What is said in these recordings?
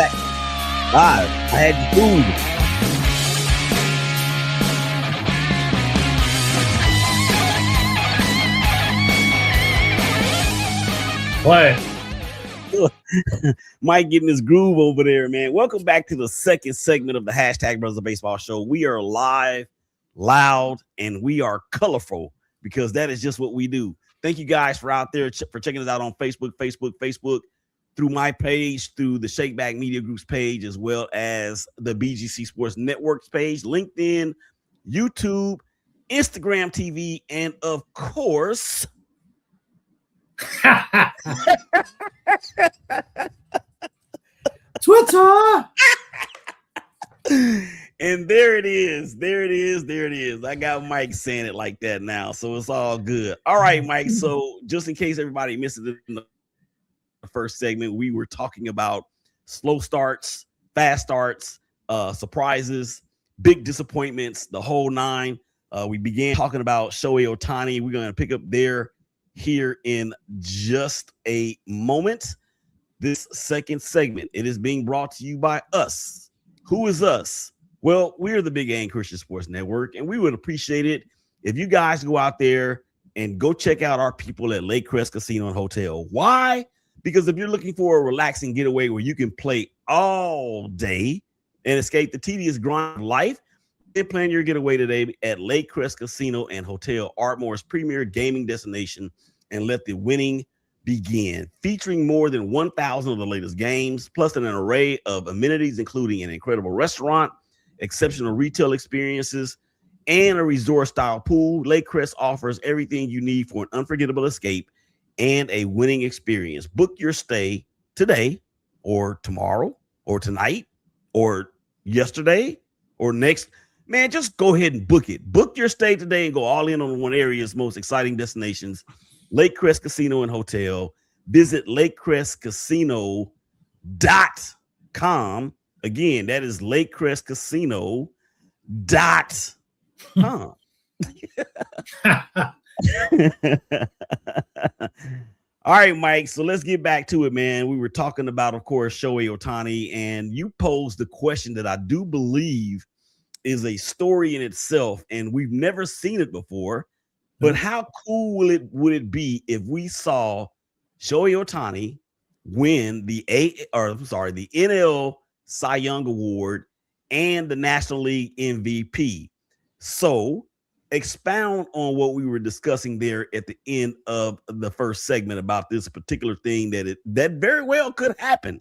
I had food. Play. Mike getting his groove over there, man. Welcome back to the second segment of the Brothers of Baseball show. We are live, loud, and we are colorful because that is just what we do. Thank you guys for out there for checking us out on Facebook, through my page, through the ShakeBack Media Group's page, as well as the BGC Sports Network's page, LinkedIn, YouTube, Instagram TV, and of course, Twitter. And there it is. I got Mike saying it like that now, so it's all good. All right, Mike. So just in case everybody missed it in the first segment, we were talking about slow starts, fast starts, surprises, big disappointments, the whole nine. We began talking about Shohei Ohtani. We're going to pick up there here in just a moment. This second segment, it is being brought to you by us. Who is us? Well, we're the Big A Christian Sports Network, and we would appreciate it if you guys go out there and go check out our people at Lake Crest Casino and Hotel. Why? Because if you're looking for a relaxing getaway where you can play all day and escape the tedious grind of life, then plan your getaway today at Lake Crest Casino and Hotel, Ardmore's premier gaming destination, and let the winning begin. Featuring more than 1,000 of the latest games, plus an array of amenities, including an incredible restaurant, exceptional retail experiences, and a resort-style pool, Lake Crest offers everything you need for an unforgettable escape and a winning experience. Book your stay today or tomorrow or tonight or yesterday or next. Man, just go ahead and book it. Book your stay today and go all in on one area's most exciting destinations, Lake Crest Casino and Hotel. Visit lakecrestcasino.com. Again, that is lakecrestcasino.com. All right, Mike. So let's get back to it, man. We were talking about, of course, Shohei Ohtani, and you posed the question that I do believe is a story in itself, and we've never seen it before. But how cool would it be if we saw Shohei Ohtani win the NL Cy Young Award and the National League MVP? So expound on what we were discussing there at the end of the first segment about this particular thing that very well could happen.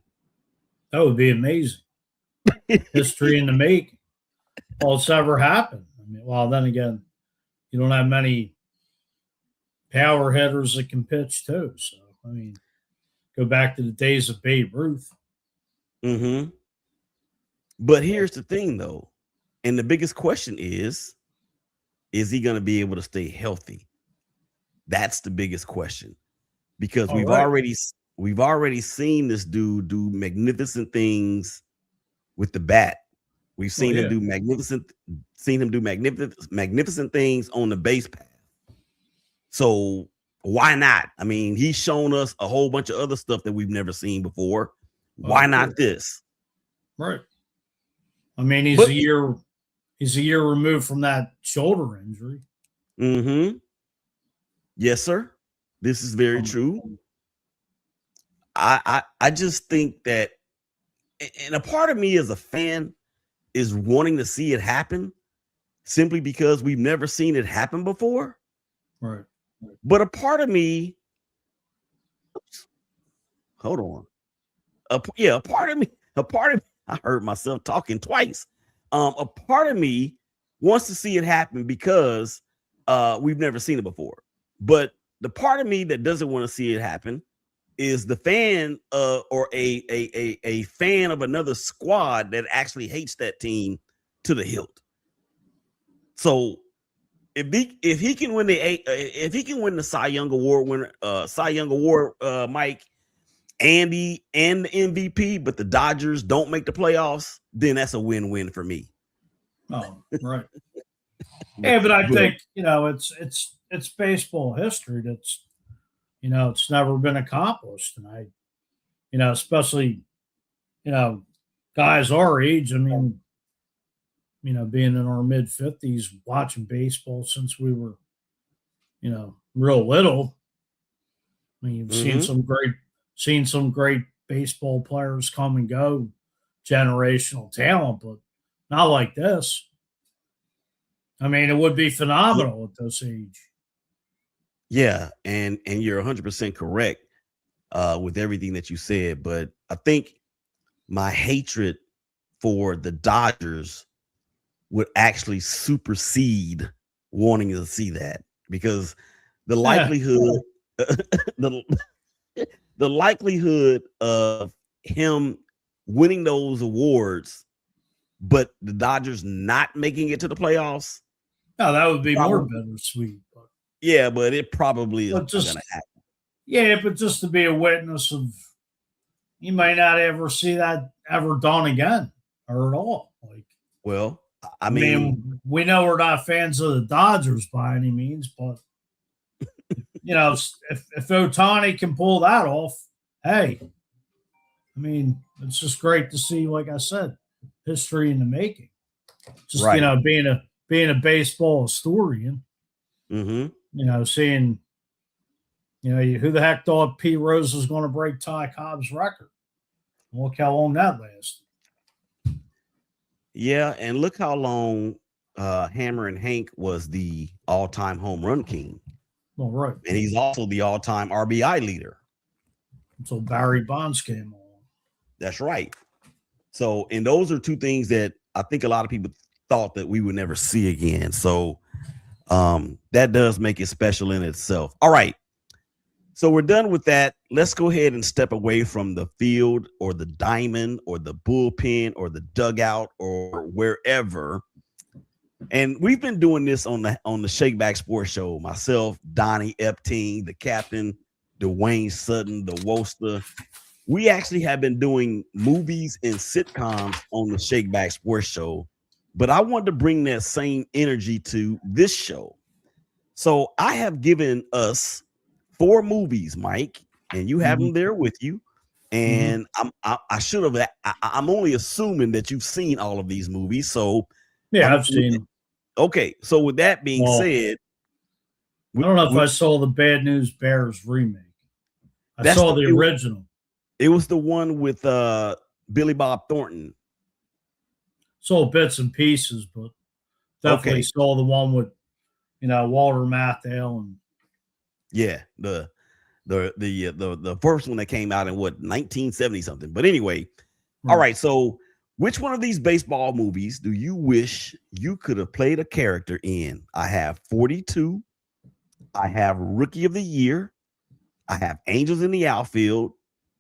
That would be amazing. History in the making. All it's ever happened. I mean, well, then again, you don't have many power hitters that can pitch too. So, I mean, go back to the days of Babe Ruth. Mm-hmm. But here's the thing, though, and the biggest question is he going to be able to stay healthy? That's the biggest question, because we've already seen this dude do magnificent things with the bat. We've seen him do magnificent things on the base path. So why not? I mean, he's shown us a whole bunch of other stuff that we've never seen before. Why not this? Right. I mean, he's a year removed from that shoulder injury. Mm-hmm. Yes, sir. This is very true. I just think that, and a part of me as a fan is wanting to see it happen simply because we've never seen it happen before. Right. But a part of me, hold on. A part of me, I heard myself talking twice. A part of me wants to see it happen because we've never seen it before. But the part of me that doesn't want to see it happen is the fan or a fan of another squad that actually hates that team to the hilt. So if he can win the Cy Young Award Mike, Andy and the MVP, but the Dodgers don't make the playoffs, then that's a win-win for me. Oh, right. Yeah, but I think it's baseball history that's it's never been accomplished, and especially guys our age, I mean, being in our mid 50s, watching baseball since we were, real little. I mean, you've seen some great baseball players come and go, generational talent, but not like this. I mean, it would be phenomenal at this age. Yeah, and you're 100% correct with everything that you said, but I think my hatred for the Dodgers would actually supersede wanting to see that, because the likelihood the likelihood of him winning those awards but the Dodgers not making it to the playoffs. No, that would be more bittersweet. But yeah, but it probably is not gonna happen. Yeah, but just to be a witness of, you might not ever see that ever done again or at all. Like, well, I mean, we know we're not fans of the Dodgers by any means, but if Ohtani can pull that off, hey, I mean, it's just great to see. Like I said, history in the making. Just right. being a baseball historian. Mm-hmm. Seeing, who the heck thought P. Rose was going to break Ty Cobb's record? Look how long that lasted. Yeah, and look how long Hammer and Hank was the all-time home run king. Well, right. And he's also the all-time RBI leader. Until Barry Bonds came along. That's right. So, and those are two things that I think a lot of people thought that we would never see again. So that does make it special in itself. All right. So we're done with that. Let's go ahead and step away from the field or the diamond or the bullpen or the dugout or wherever. And we've been doing this on the ShakeBack Sports Show. Myself, Donnie Epting, the captain, Dwayne Sutton, the Woster. We actually have been doing movies and sitcoms on the ShakeBack Sports Show, but I wanted to bring that same energy to this show. So I have given us 4 movies, Mike, and you have them there with you. And I should have. I'm only assuming that you've seen all of these movies. So yeah, I've seen them. Okay, so with that being said, I don't know if I saw the Bad News Bears remake. I saw the original. It was the one with Billy Bob Thornton. Saw bits and pieces, but definitely saw the one with Walter Matthau and yeah, the first one that came out in 1970 something. But anyway, all right. So which one of these baseball movies do you wish you could have played a character in? I have 42. I have Rookie of the Year. I have Angels in the Outfield,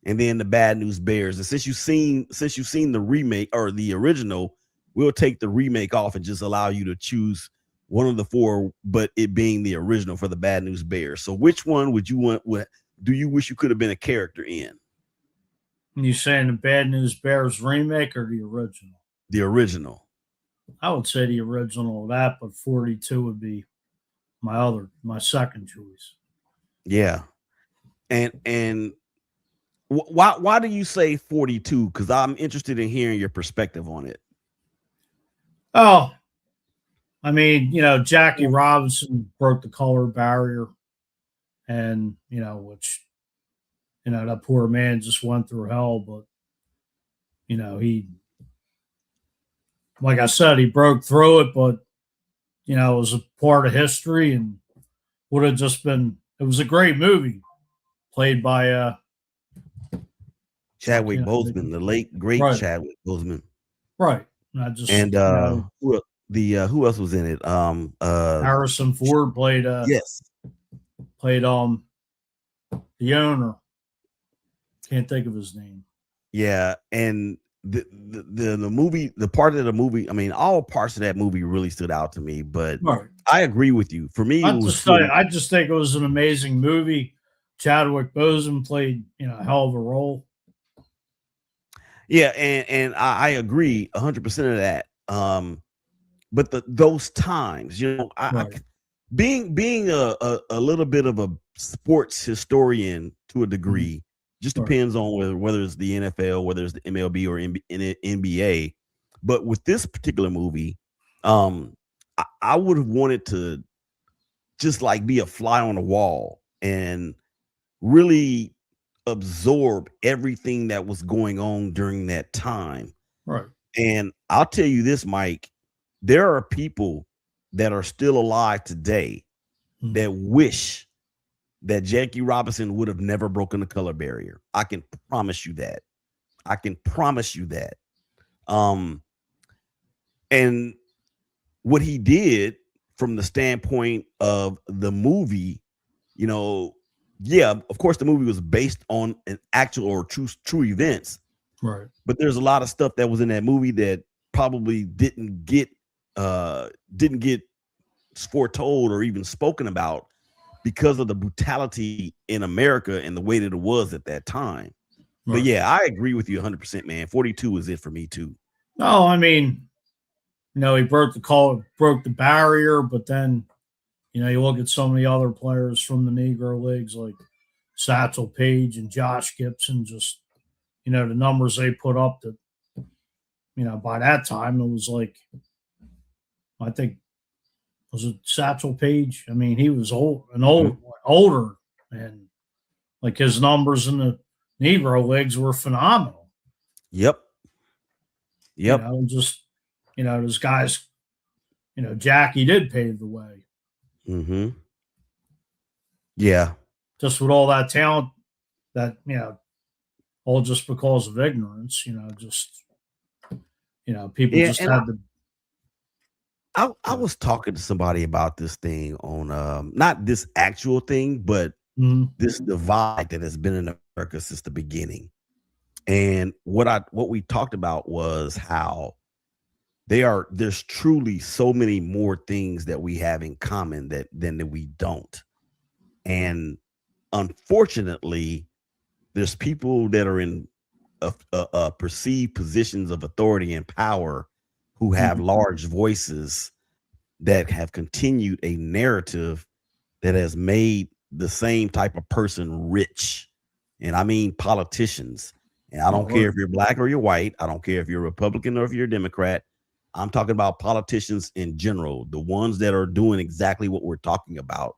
and then the Bad News Bears. And since you've seen the remake or the original, we'll take the remake off and just allow you to choose one of the 4, but it being the original for the Bad News Bears. So which one would you want? What do you wish you could have been a character in? You saying the Bad News Bears remake or the original? The original. I would say the original of that, but 42 would be my second choice. Yeah. And why do you say 42? Because I'm interested in hearing your perspective on it. Oh, I mean, Jackie Robinson broke the color barrier, and which that poor man just went through hell, but he, like I said, he broke through it, but it was a part of history and would have just been. It was a great movie, played by Chadwick Boseman, the late great Chadwick Boseman. Right. Who else was in it? Harrison Ford played played the owner. Can't think of his name. Yeah, and the movie, the part of the movie, I mean, all parts of that movie really stood out to me, but I agree with you. For me, I just think it was an amazing movie. Chadwick Boseman played, a hell of a role. Yeah, and I agree 100% of that. But those times, being a little bit of a sports historian to a degree, Just depends on whether it's the NFL, whether it's the MLB or NBA. But with this particular movie, I would have wanted to just like be a fly on the wall and really absorb everything that was going on during that time. Right. And I'll tell you this, Mike, there are people that are still alive today that wish that Jackie Robinson would have never broken the color barrier. I can promise you that. And what he did from the standpoint of the movie, yeah, of course the movie was based on an actual or true events. Right. But there's a lot of stuff that was in that movie that probably didn't get foretold or even spoken about because of the brutality in America and the way that it was at that time. Right. But yeah, I agree with you 100%, man. 42 is it for me too. No, I mean, he broke the barrier, but then, you look at some of the other players from the Negro Leagues like Satchel Paige and Josh Gibson, just, the numbers they put up that, by that time it was like, I think, was it Satchel Paige? I mean, he was older, and like his numbers in the Negro Leagues were phenomenal. Yep. Those guys, Jackie did pave the way. Mm-hmm. Yeah. Just with all that talent that, all just because of ignorance, people just had to. I was talking to somebody about this thing on not this actual thing, but this divide that has been in America since the beginning. And what we talked about was how there's truly so many more things that we have in common than that we don't. And unfortunately, there's people that are in perceived positions of authority and power who have large voices that have continued a narrative that has made the same type of person rich. And I mean politicians. And I don't care if you're black or you're white. I don't care if you're a Republican or if you're a Democrat. I'm talking about politicians in general, the ones that are doing exactly what we're talking about.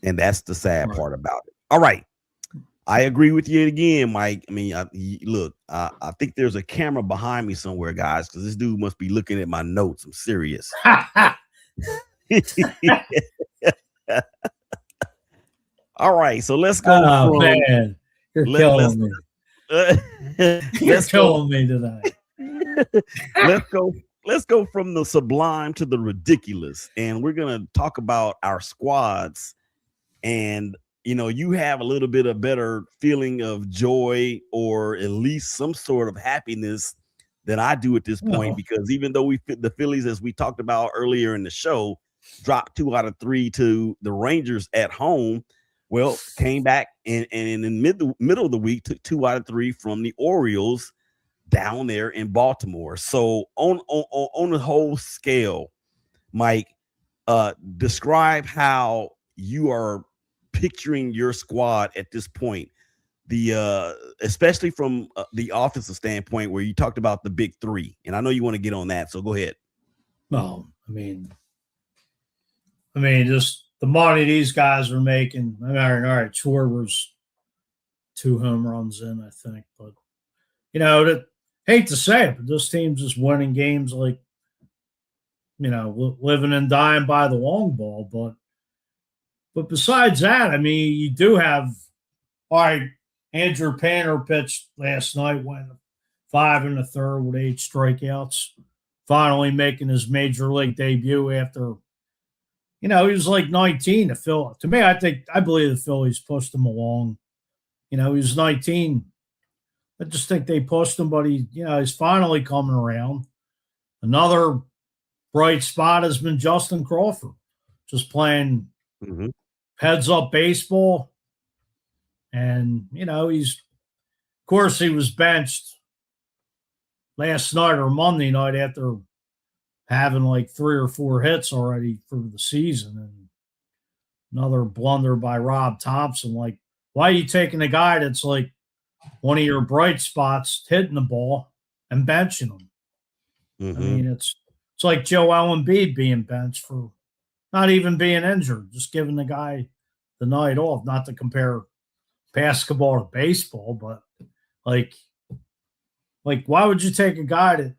And that's the sad part about it. All right. I agree with you again, Mike. I mean, I think there's a camera behind me somewhere, guys, because this dude must be looking at my notes. I'm serious. All right, so let's go. Man, you're killing me. You're killing me tonight. Let's go from the sublime to the ridiculous, and we're gonna talk about our squads. And you have a little bit of better feeling of joy or at least some sort of happiness than I do at this point, because even though the Phillies, as we talked about earlier in the show, dropped 2 out of 3 to the Rangers at home, well, came back and in the middle of the week took 2 out of 3 from the Orioles down there in Baltimore. So on the whole scale, Mike, describe how you are picturing your squad at this point, especially from the offensive standpoint, where you talked about the big three, and I know you want to get on that, so go ahead. Well, I mean, just the money these guys are making. All right, Schwarber's 2 home runs in, I think, but hate to say it, but this team's just winning games like, living and dying by the long ball, But besides that, I mean, you do have, all right, Andrew Painter pitched last night, went 5 1/3 with 8 strikeouts, finally making his major league debut after, he was like 19 to fill. To me, I believe the Phillies pushed him along. He was 19. I just think they pushed him, but he's finally coming around. Another bright spot has been Justin Crawford, just playing heads up baseball. And, he was benched last night or Monday night after having like 3 or 4 hits already for the season. And another blunder by Rob Thompson. Like, why are you taking a guy that's like one of your bright spots hitting the ball and benching them. I mean, it's like Joel Embiid being benched for not even being injured, just giving the guy the night off. Not to compare basketball to baseball, but like why would you take a guy that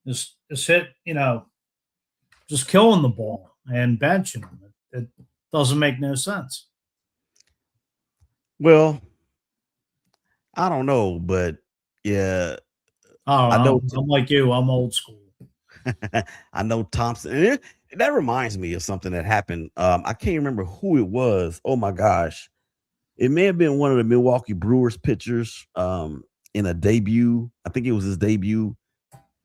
is hit, just killing the ball and benching him? It doesn't make no sense. Well, I don't know, but yeah, I I know. don't know. I'm like you. I'm old school. I know Thompson. And that reminds me of something that happened. I can't remember who it was. Oh my gosh, it may have been one of the Milwaukee Brewers pitchers. In a debut, I think it was his debut.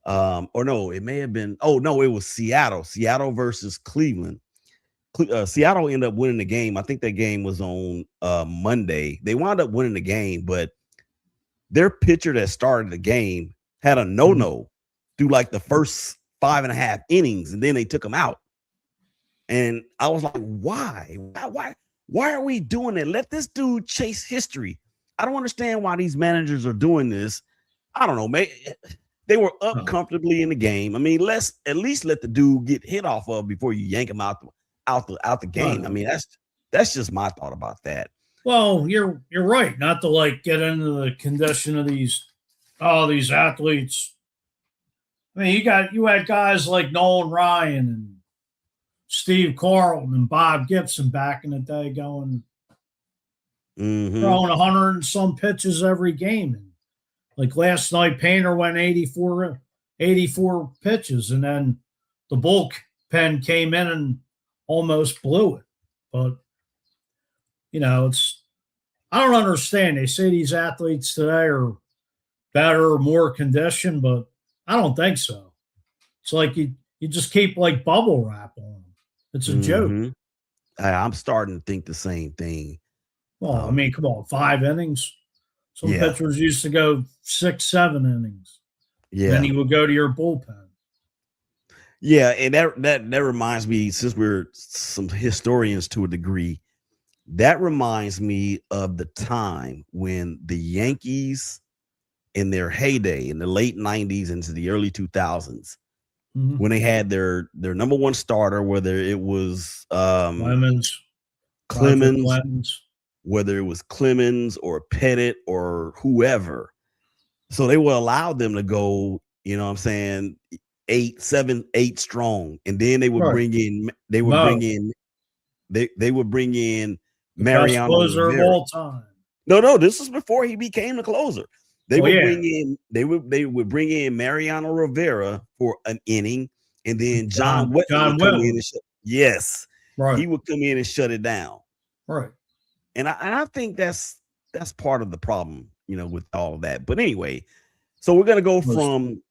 Or no, it may have been. Oh no, it was Seattle. Seattle versus Cleveland. Seattle ended up winning the game. I think that game was on Monday. They wound up winning the game, but their pitcher that started the game had a no through like the first 5.5 innings, and then they took him out. And I was like, why? Why are we doing that? Let this dude chase history. I don't understand why these managers are doing this. I don't know, man. They were up comfortably in the game. I mean, let's at least let the dude get hit off of before you yank him out the game. I mean, that's just my thought about that. Well, you're right. Not to like get into the condition of these athletes. I mean, you had guys like Nolan Ryan and Steve Carlton and Bob Gibson back in the day going throwing 100 and some pitches every game. And like last night, Painter went 84 pitches, and then the bullpen came in and almost blew it. But I don't understand. They say these athletes today are better or more conditioned, but I don't think so. It's like you just keep like bubble wrap on them. It's a joke. I'm starting to think the same thing. Well, I mean, come on, 5 innings. Some pitchers used to go 6, 7 innings. Yeah. Then you would go to your bullpen. Yeah, and that reminds me, since we're some historians to a degree, that reminds me of the time when the Yankees in their heyday in the late 90s into the early 2000s, when they had their number one starter, whether it was Clemens, whether it was Clemens or Pettit or whoever. So they would allow them to go, you know what I'm saying, 8, 7, 8 strong. And then they would bring in Mariano closer of all time. No, this was before he became the closer. They would bring in Mariano Rivera for an inning, and then John Wetton would come in and he would come in and shut it down. Right. And I think that's part of the problem, with all of that. But anyway, so we're gonna go from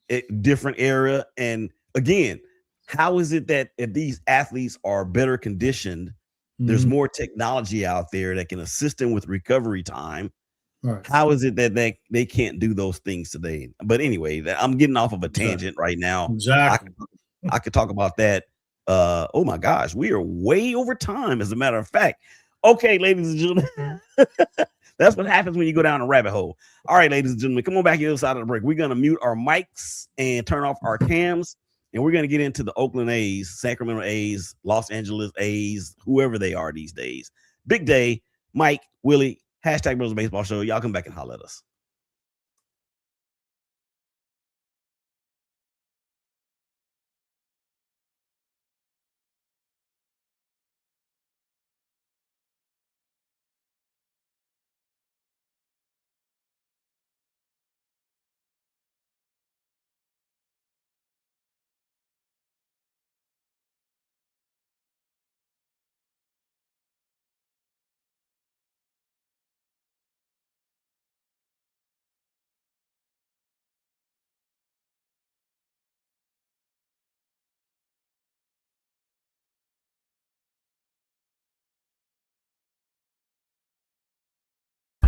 a different era. And again, how is it that if these athletes are better conditioned, there's more technology out there that can assist them with recovery time? Right. How is it that they can't do those things today? But anyway, I'm getting off of a tangent right now. Exactly. I could talk about that. Oh my gosh, we are way over time, as a matter of fact. Okay, ladies and gentlemen, that's what happens when you go down a rabbit hole. All right, ladies and gentlemen, come on back to the other side of the break. We're going to mute our mics and turn off our cams, and we're going to get into the Oakland A's, Sacramento A's, Los Angeles A's, whoever they are these days. Big day. Mike, Willie, #Brothers Baseball Show. Y'all come back and holler at us.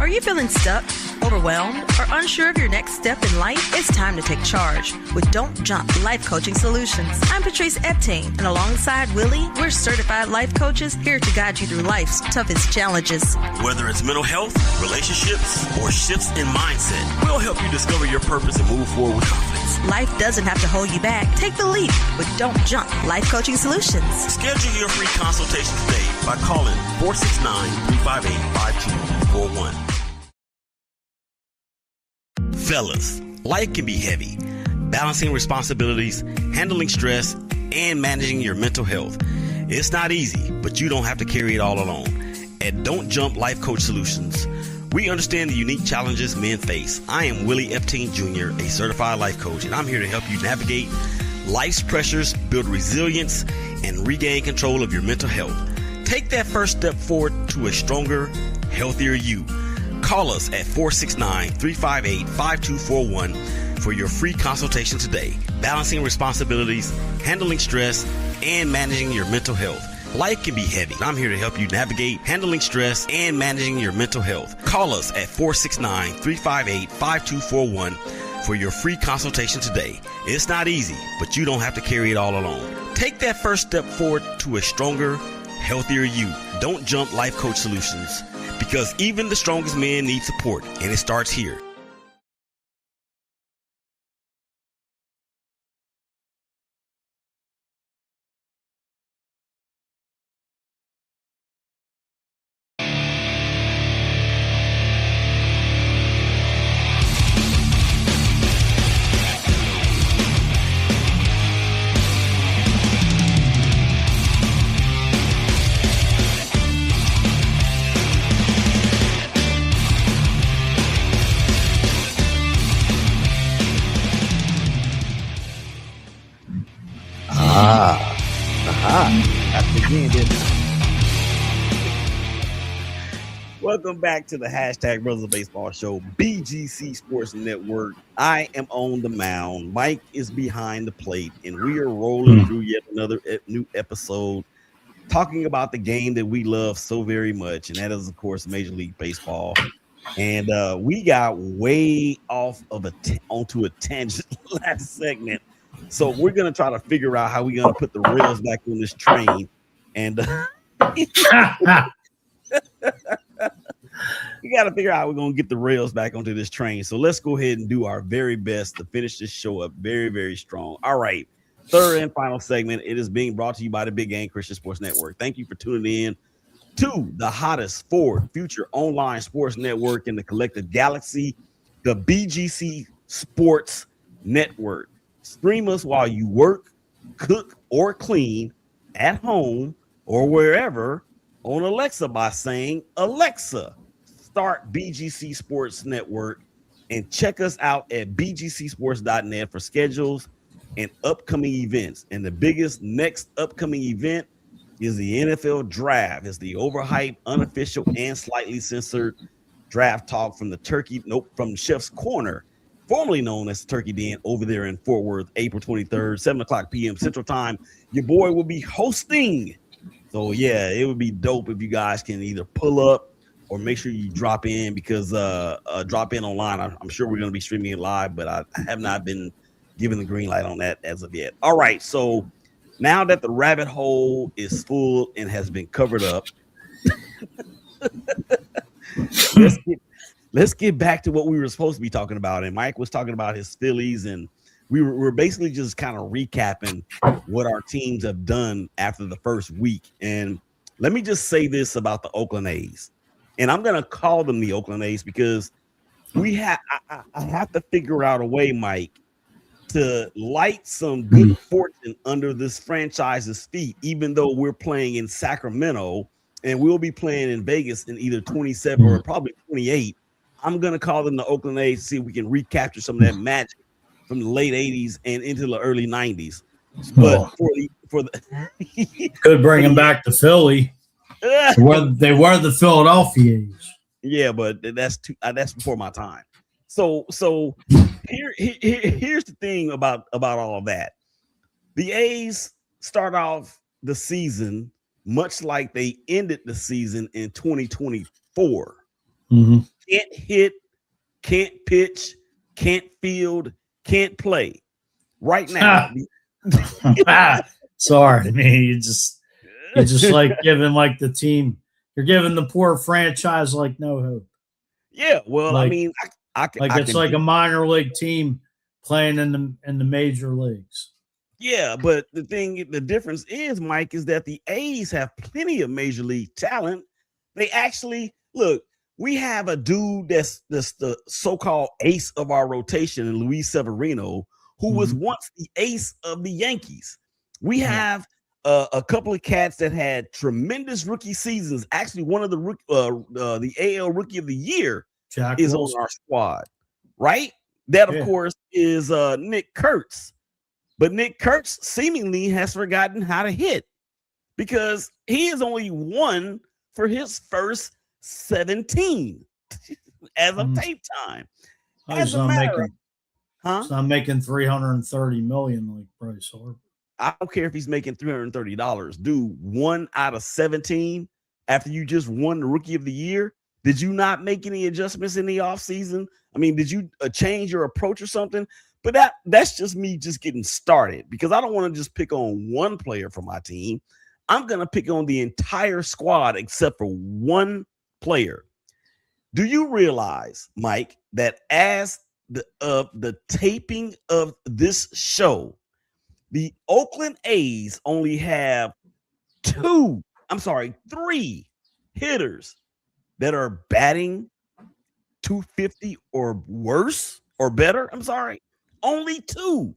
Are you feeling stuck, overwhelmed, or unsure of your next step in life? It's time to take charge with Don't Jump Life Coaching Solutions. I'm Patrice Epting, and alongside Willie, we're certified life coaches here to guide you through life's toughest challenges. Whether it's mental health, relationships, or shifts in mindset, we'll help you discover your purpose and move forward with confidence. Life doesn't have to hold you back. Take the leap with Don't Jump Life Coaching Solutions. Schedule your free consultation today by calling 469-358-5241. Fellas, life can be heavy. Balancing responsibilities, handling stress, and managing your mental health. It's not easy, but you don't have to carry it all alone. At Don't Jump Life Coach Solutions, we understand the unique challenges men face. I am Willie Epting Jr., a certified life coach, and I'm here to help you navigate life's pressures, build resilience, and regain control of your mental health. Take that first step forward to a stronger, healthier you. Call us at 469-358-5241 for your free consultation today. Balancing responsibilities, handling stress, and managing your mental health. Life can be heavy. I'm here to help you navigate handling stress and managing your mental health. Call us at 469-358-5241 for your free consultation today. It's not easy, but you don't have to carry it all alone. Take that first step forward to a stronger, healthier you. Don't Jump Life Coach Solutions, because even the strongest men need support, and it starts here. Welcome back to the hashtag Brothers of Baseball show, BGC Sports Network. I am on the mound. Mike is behind the plate, and we are rolling through yet another new episode talking about the game that we love so very much, and that is, of course, Major League Baseball. And we got way off of onto a tangent last segment. So we're going to try to figure out how we're going to put the rails back on this train. And we got to figure out how we're going to get the rails back onto this train. So let's go ahead and do our very best to finish this show up very, very strong. All right. Third and final segment. It is being brought to you by the Big Game Christian Sports Network. Thank you for tuning in to the hottest forward future online sports network in the collective galaxy, the BGC Sports Network. Stream us while you work, cook, or clean at home or wherever on Alexa by saying, Alexa, start BGC Sports Network, and check us out at bgcsports.net for schedules and upcoming events. And the biggest next upcoming event is the NFL Draft. It's the overhyped, unofficial, and slightly censored draft talk from from Chef's Corner, formerly known as Turkey Den, over there in Fort Worth, April 23rd, 7 o'clock p.m. Central Time. Your boy will be hosting. So, yeah, it would be dope if you guys can either pull up or make sure you drop in, because drop in online. I'm sure we're going to be streaming it live, but I have not been given the green light on that as of yet. All right, so now that the rabbit hole is full and has been covered up, let's get back to what we were supposed to be talking about. And Mike was talking about his Phillies, and we're basically just kind of recapping what our teams have done after the first week. And let me just say this about the Oakland A's, and I'm going to call them the Oakland A's because I have to figure out a way, Mike, to light some good fortune under this franchise's feet, even though we're playing in Sacramento and we'll be playing in Vegas in either 27 or probably 28. I'm going to call them the Oakland A's to see if we can recapture some of that magic from the late 80s and into the early 90s. But for the could bring them back to Philly. They were the Philadelphia A's. Yeah, but that's before my time. So here's the thing about all of that. The A's start off the season much like they ended the season in 2024. can't hit, can't pitch, can't field, can't play. Right now. Sorry, man. You just like giving like the team. You're giving the poor franchise like no hope. Yeah, well, like, I mean, it's like a minor league team playing in the major leagues. Yeah, but the difference is, Mike, is that the A's have plenty of major league talent. They actually look. We have a dude that's the so-called ace of our rotation, Luis Severino, who was once the ace of the Yankees. We have a couple of cats that had tremendous rookie seasons. Actually, one of the AL Rookie of the Year Jack is Wilson on our squad, right? That, of course, is Nick Kurtz. But Nick Kurtz seemingly has forgotten how to hit because he is only 1 for his first 17 as of tape time. He's not making $330 million like Bryce Harper. I don't care if he's making $330. Dude, 1 out of 17 after you just won the Rookie of the Year. Did you not make any adjustments in the offseason? I mean, did you change your approach or something? But that's just me just getting started because I don't want to just pick on one player from my team. I'm going to pick on the entire squad except for one player. Do you realize, Mike, that as the taping of this show, the Oakland A's only have 3 hitters that are batting 250 or worse or better? I'm sorry. Only 2.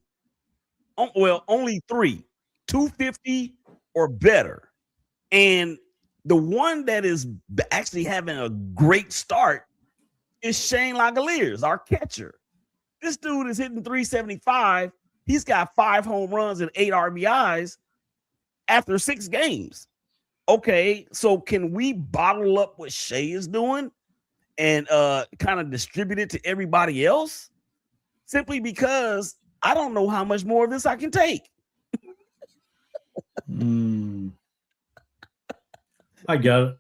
Well, only 3. 250 or better. And the one that is actually having a great start is Shane Langoliers, our catcher. This dude is hitting 375. He's got 5 home runs and 8 RBIs after 6 games. Okay, so can we bottle up what Shea is doing and kind of distribute it to everybody else? Simply because I don't know how much more of this I can take. I got it.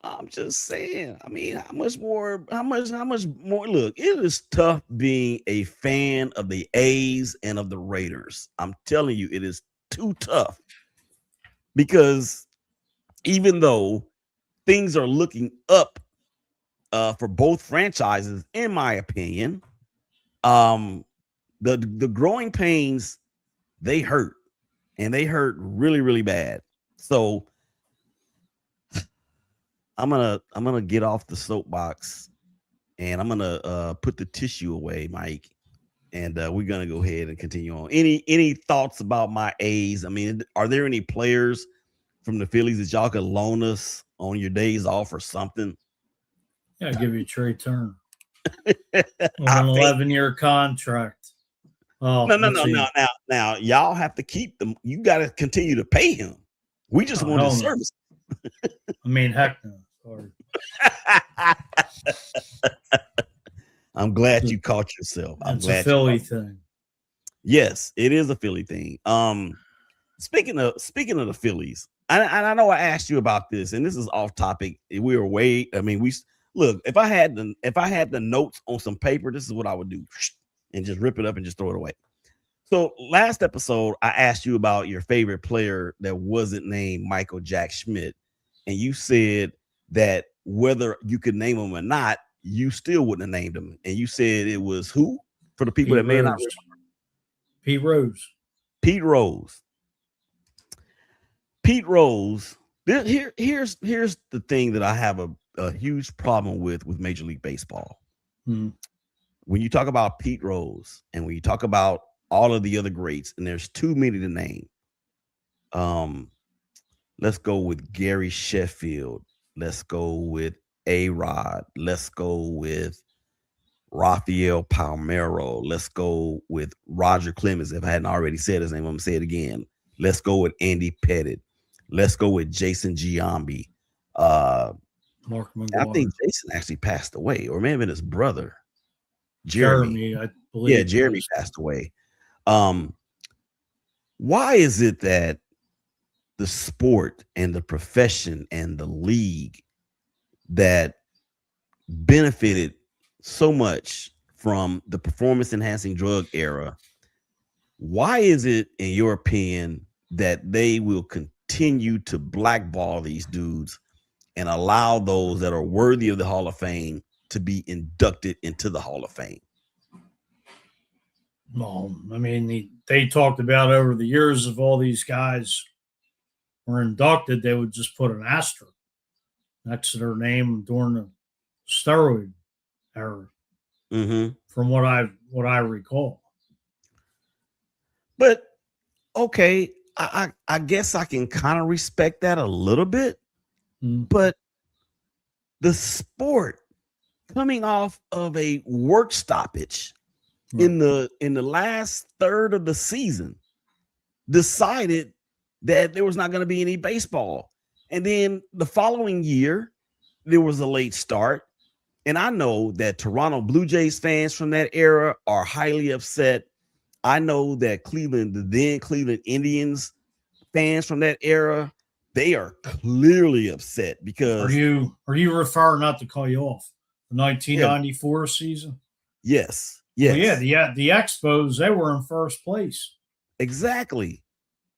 I'm just saying. I mean, how much more? Look, it is tough being a fan of the A's and of the Raiders. I'm telling you, it is too tough because even though things are looking up for both franchises, in my opinion, the growing pains, they hurt, and they hurt really, really bad. So I'm gonna get off the soapbox, and I'm gonna put the tissue away, Mike, and we're gonna go ahead and continue on. Any thoughts about my A's? I mean, are there any players from the Phillies that y'all could loan us on your days off or something? Yeah, I'll give you Trey Turner on an 11-year contract. Oh, no. Now y'all have to keep them. You got to continue to pay him. We just want his service. I mean, heck no. Sorry. I'm glad you caught yourself. It's a Philly thing. Yes, it is a Philly thing. Speaking of the Phillies, I know I asked you about this, and this is off topic. We were look. If I had the notes on some paper, this is what I would do, and just rip it up and just throw it away. So last episode, I asked you about your favorite player that wasn't named Michael Jack Schmidt, and you said that whether you could name him or not, you still wouldn't have named him. And you said it was who? For the people that may not remember. Pete Rose. Pete Rose. Here's the thing that I have a huge problem with Major League Baseball. When you talk about Pete Rose and when you talk about all of the other greats, and there's too many to name. Let's go with Gary Sheffield. Let's go with A-Rod. Let's go with Rafael Palmeiro. Let's go with Roger Clemens. If I hadn't already said his name, I'm going to say it again. Let's go with Andy Pettit. Let's go with Jason Giambi. Mark McGuire. I think Jason actually passed away, or maybe his brother. Jeremy, I believe. Yeah, Jeremy passed away. Why is it that the sport and the profession and the league that benefited so much from the performance enhancing drug era, why is it, in your opinion, that they will continue to blackball these dudes and allow those that are worthy of the Hall of Fame to be inducted into the Hall of Fame? Well, I mean, they talked about over the years of all these guys were inducted, they would just put an asterisk next to their name during the steroid era, from what I recall. But okay, I guess I can kind of respect that a little bit. But the sport coming off of a work stoppage in the last third of the season decided that there was not going to be any baseball. And then the following year, there was a late start. And I know that Toronto Blue Jays fans from that era are highly upset. I know that the then Cleveland Indians fans from that era, they are clearly upset because are you referring, not to call you off, the 1994 season? Yes. Well, yeah, the Expos, they were in first place. Exactly.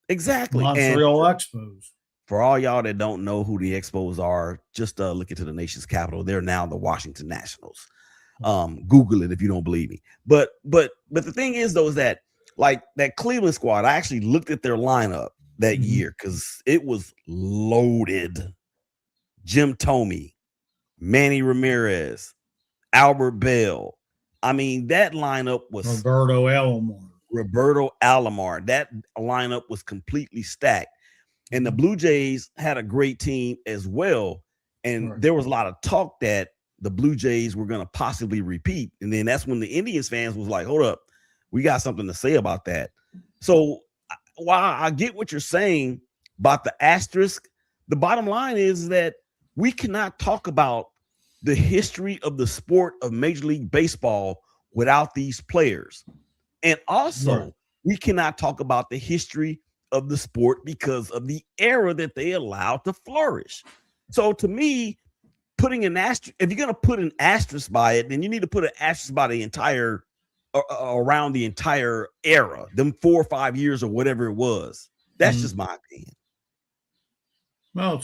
Montreal Expos. For all y'all that don't know who the Expos are, just look into the nation's capital. They're now the Washington Nationals. Google it if you don't believe me. But the thing is, though, is that like that Cleveland squad, I actually looked at their lineup that year because it was loaded. Jim Thome, Manny Ramirez, Albert Bell. I mean, that lineup was Roberto Alomar. That lineup was completely stacked. And the Blue Jays had a great team as well. And there was a lot of talk that the Blue Jays were going to possibly repeat. And then that's when the Indians fans was like, hold up, we got something to say about that. So while I get what you're saying about the asterisk, the bottom line is that we cannot talk about the history of the sport of Major League Baseball without these players. And also, we cannot talk about the history of the sport because of the era that they allowed to flourish. So to me, putting an asterisk, if you're going to put an asterisk by it, then you need to put an asterisk by the entire around the entire era, them 4 or 5 years or whatever it was. That's just my opinion. Well,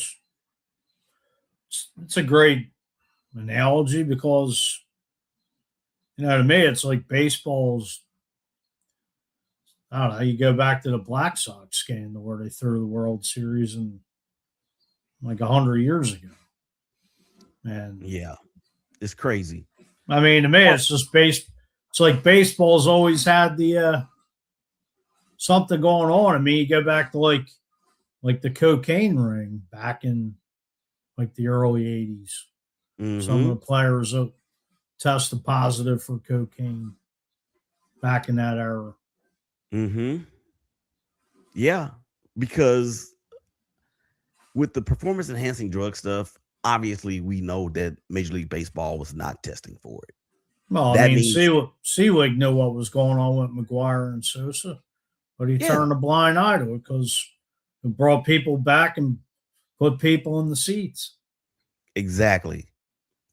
it's a great analogy because, you know, to me, it's like baseball's, I don't know, you go back to the Black Sox scandal where they threw the World Series in like 100 years ago. And yeah, it's crazy. I mean, to me, it's just it's like baseball's always had the something going on. I mean, you go back to like the cocaine ring back in like the early 80s. Some of the players tested positive for cocaine back in that era. Yeah, because with the performance enhancing drug stuff, obviously we know that Major League Baseball was not testing for it. Well, I mean, Selig knew what was going on with McGuire and Sosa, but he turned a blind eye to it because it brought people back and put people in the seats. Exactly.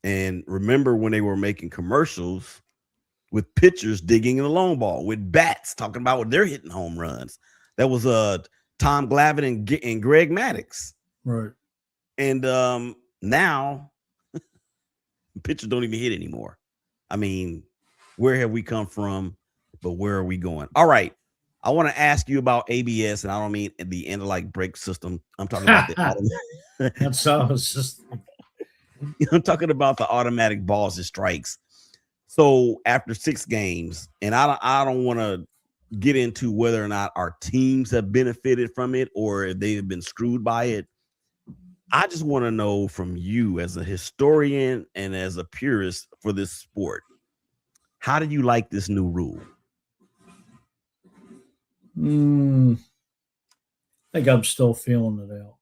And remember when they were making commercials with pitchers digging in the long ball, with bats talking about what they're hitting home runs. That was Tom Glavine and Greg Maddux. Right. And now pitchers don't even hit anymore. I mean, where have we come from, but where are we going? All right. I want to ask you about ABS, and I don't mean the end-of-like brake system. I'm talking about That's all. It's just I'm talking about the automatic balls and strikes. So after 6 games, and I don't want to get into whether or not our teams have benefited from it or if they've been screwed by it. I just want to know from you as a historian and as a purist for this sport, how do you like this new rule? I think I'm still feeling it out.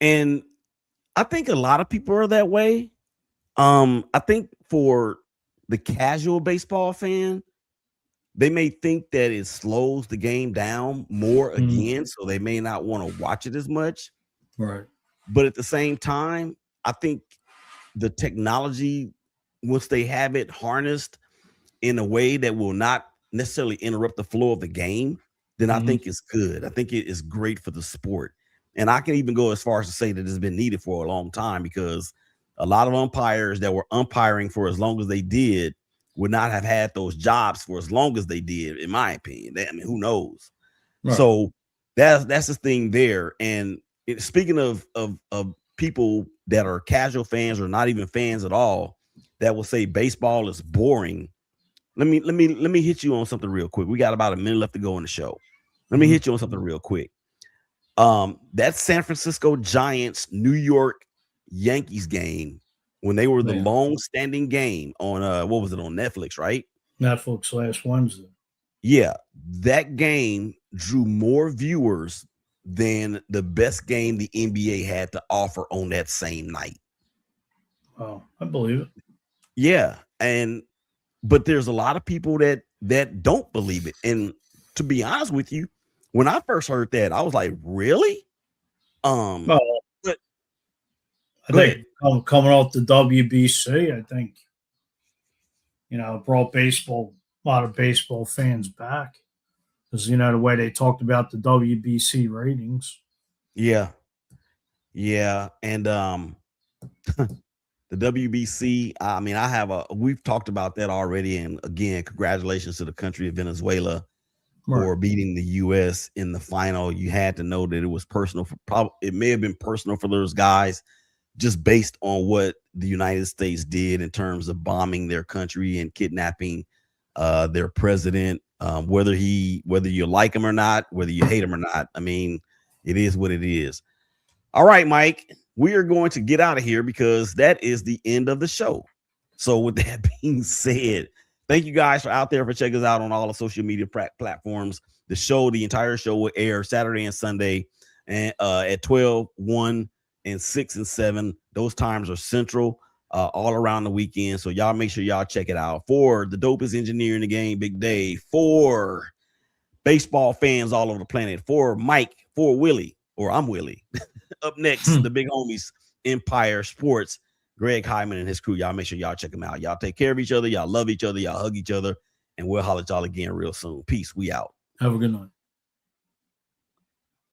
And I think a lot of people are that way. I think for the casual baseball fan, they may think that it slows the game down more again, so they may not want to watch it as much. Right. But at the same time, I think the technology, once they have it harnessed in a way that will not necessarily interrupt the flow of the game, then I think it's good. I think it is great for the sport. And I can even go as far as to say that it's been needed for a long time, because a lot of umpires that were umpiring for as long as they did would not have had those jobs for as long as they did, in my opinion. I mean, who knows? Right. So that's the thing there. And speaking of people that are casual fans or not even fans at all, that will say baseball is boring. Let me hit you on something real quick. We got about a minute left to go in the show. Let me hit you on something real quick. That San Francisco Giants New York Yankees game, when they were the long-standing game on what was it, on Netflix, right? Netflix last Wednesday. Yeah, that game drew more viewers than the best game the NBA had to offer on that same night. Oh, I believe it. Yeah, but there's a lot of people that don't believe it. And to be honest with you, when I first heard that, I was like, really? But I think coming off the WBC, I think, brought a lot of baseball fans back, because, the way they talked about the WBC ratings. Yeah. And the WBC, I mean, we've talked about that already. And again, congratulations to the country of Venezuela for beating the U.S. in the final. You had to know that it was personal. It may have been personal for those guys, just based on what the United States did in terms of bombing their country and kidnapping their president. Whether you like him or not, whether you hate him or not, I mean, it is what it is. All right, Mike, we are going to get out of here because that is the end of the show. So with that being said, thank you guys for checking us out on all the social media platforms. The entire show will air Saturday and Sunday and at 12, 1, and 6 and 7. Those times are central all around the weekend. So y'all make sure y'all check it out. For the dopest engineer in the game, Big Dave, for baseball fans all over the planet, for Mike, for Willie, or I'm Willie. Up next, the big homies, Empire Sports, Greg Hyman and his crew. Y'all make sure y'all check them out. Y'all take care of each other. Y'all love each other. Y'all hug each other. And we'll holler at y'all again real soon. Peace. We out. Have a good night.